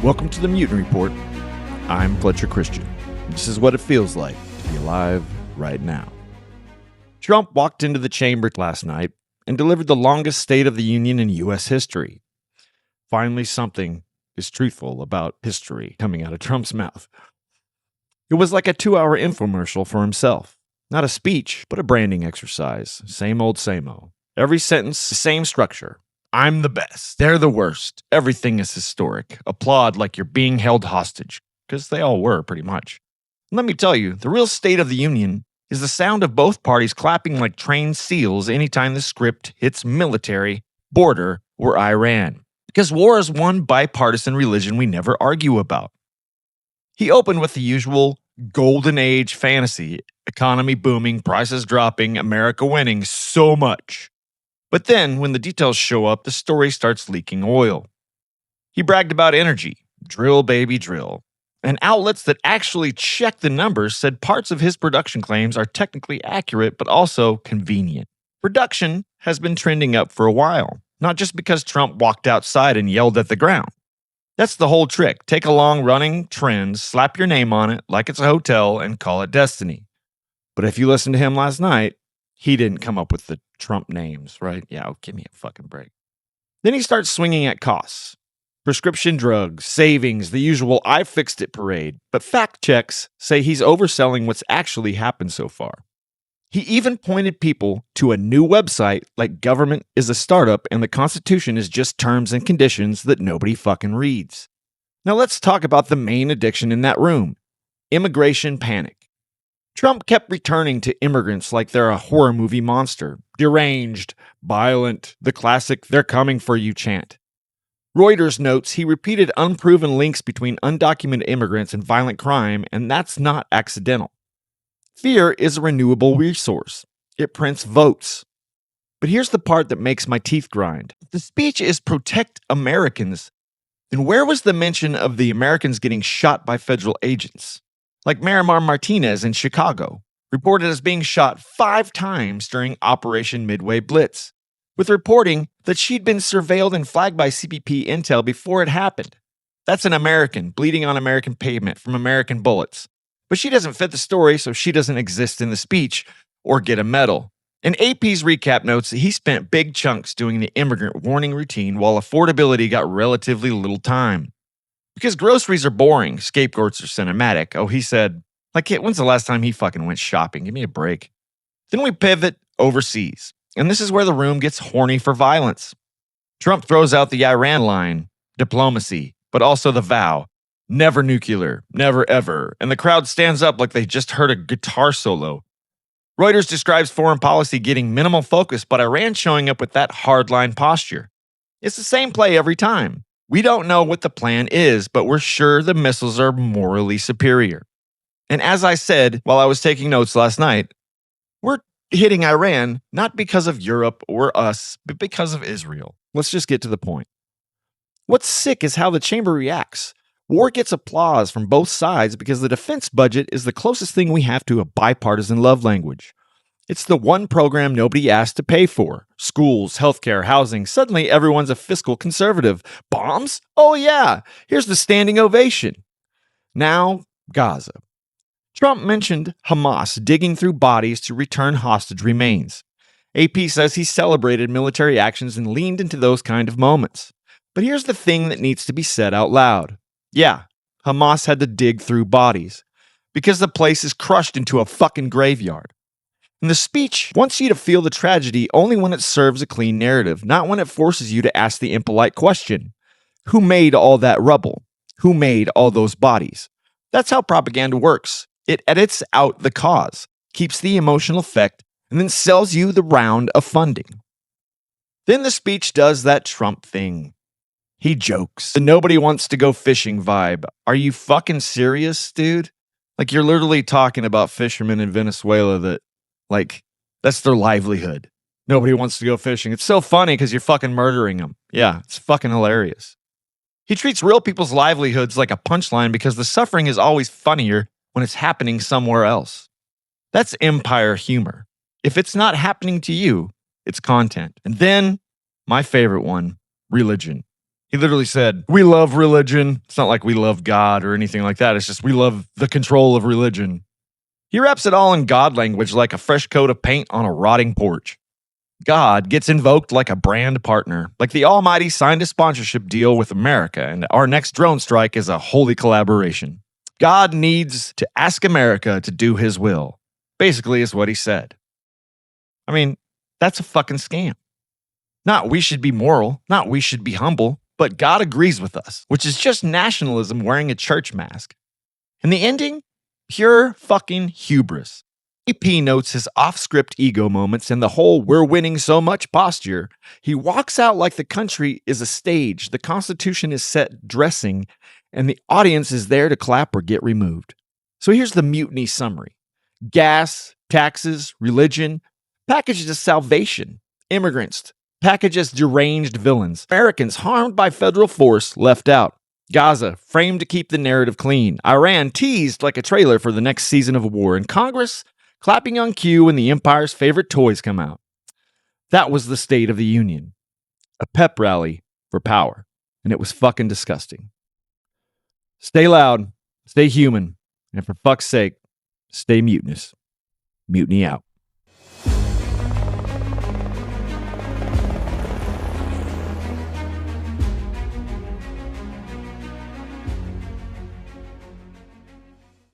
Welcome to the Mutiny Report. I'm Fletcher Christian. This is what it feels like to be alive right now. Trump walked into the chamber last night and delivered the longest State of the Union in U.S. history. Finally, something is truthful about history coming out of Trump's mouth. It was like a 2-hour infomercial for himself. Not a speech, but a branding exercise. Same old, same old. Every sentence, same structure. I'm the best. They're the worst. Everything is historic. Applaud like you're being held hostage. Because they all were, pretty much. And let me tell you, the real State of the Union is the sound of both parties clapping like trained seals anytime the script hits military, border, or Iran. Because war is one bipartisan religion we never argue about. He opened with the usual golden age fantasy, economy booming, prices dropping, America winning so much. But then, when the details show up, the story starts leaking oil. He bragged about energy, drill baby drill, and outlets that actually check the numbers said parts of his production claims are technically accurate but also convenient. Production has been trending up for a while, not just because Trump walked outside and yelled at the ground. That's the whole trick. Take a long-running trend, slap your name on it like it's a hotel, and call it destiny. But if you listened to him last night, he didn't come up with the Trump names, right? Yeah, give me a fucking break. Then he starts swinging at costs. Prescription drugs, savings, the usual I fixed it parade. But fact checks say he's overselling what's actually happened so far. He even pointed people to a new website like government is a startup and the Constitution is just terms and conditions that nobody fucking reads. Now let's talk about the main addiction in that room. Immigration panic. Trump kept returning to immigrants like they're a horror movie monster. Deranged, violent, the classic they're coming for you chant. Reuters notes he repeated unproven links between undocumented immigrants and violent crime, and that's not accidental. Fear is a renewable resource. It prints votes. But here's the part that makes my teeth grind. If the speech is protect Americans, then where was the mention of the Americans getting shot by federal agents? Like Miramar Martinez in Chicago, reported as being shot 5 times during Operation Midway Blitz, with reporting that she'd been surveilled and flagged by CBP intel before it happened. That's an American bleeding on American pavement from American bullets. But she doesn't fit the story, so she doesn't exist in the speech or get a medal. And AP's recap notes that he spent big chunks doing the immigrant warning routine while affordability got relatively little time. Because groceries are boring, scapegoats are cinematic. Oh, he said, like, when's the last time he fucking went shopping? Give me a break. Then we pivot overseas. And this is where the room gets horny for violence. Trump throws out the Iran line, diplomacy, but also the vow, never nuclear, never ever. And the crowd stands up like they just heard a guitar solo. Reuters describes foreign policy getting minimal focus, but Iran showing up with that hardline posture. It's the same play every time. We don't know what the plan is, but we're sure the missiles are morally superior. And as I said while I was taking notes last night, we're hitting Iran not because of Europe or us, but because of Israel. Let's just get to the point. What's sick is how the chamber reacts. War gets applause from both sides because the defense budget is the closest thing we have to a bipartisan love language. It's the one program nobody asked to pay for. Schools, healthcare, housing. Suddenly everyone's a fiscal conservative. Bombs? Oh yeah, here's the standing ovation. Now, Gaza. Trump mentioned Hamas digging through bodies to return hostage remains. AP says he celebrated military actions and leaned into those kind of moments. But here's the thing that needs to be said out loud. Yeah, Hamas had to dig through bodies because the place is crushed into a fucking graveyard. And the speech wants you to feel the tragedy only when it serves a clean narrative, not when it forces you to ask the impolite question. Who made all that rubble? Who made all those bodies? That's how propaganda works. It edits out the cause, keeps the emotional effect, and then sells you the round of funding. Then the speech does that Trump thing. He jokes. The nobody wants to go fishing vibe. Are you fucking serious, dude? Like, you're literally talking about fishermen in Venezuela that, like, that's their livelihood. Nobody wants to go fishing. It's so funny because you're fucking murdering them. Yeah, it's fucking hilarious. He treats real people's livelihoods like a punchline because the suffering is always funnier when it's happening somewhere else. That's empire humor. If it's not happening to you, it's content. And then, my favorite one, religion. He literally said, we love religion. It's not like we love God or anything like that. It's just we love the control of religion. He wraps it all in God language like a fresh coat of paint on a rotting porch. God gets invoked like a brand partner, like the Almighty signed a sponsorship deal with America, and our next drone strike is a holy collaboration. God needs to ask America to do his will, basically, is what he said. I mean, that's a fucking scam. Not we should be moral, not we should be humble, but God agrees with us, which is just nationalism wearing a church mask. And the ending? Pure fucking hubris. AP notes his off-script ego moments and the whole we're winning so much posture. He walks out like the country is a stage, the Constitution is set dressing, and the audience is there to clap or get removed. So here's the mutiny summary. Gas, taxes, religion, packaged as salvation. Immigrants, packaged as deranged villains. Americans harmed by federal force left out. Gaza, framed to keep the narrative clean. Iran, teased like a trailer for the next season of a war. And Congress, clapping on cue when the empire's favorite toys come out. That was the State of the Union. A pep rally for power. And it was fucking disgusting. Stay loud, stay human, and for fuck's sake, stay mutinous. Mutiny out.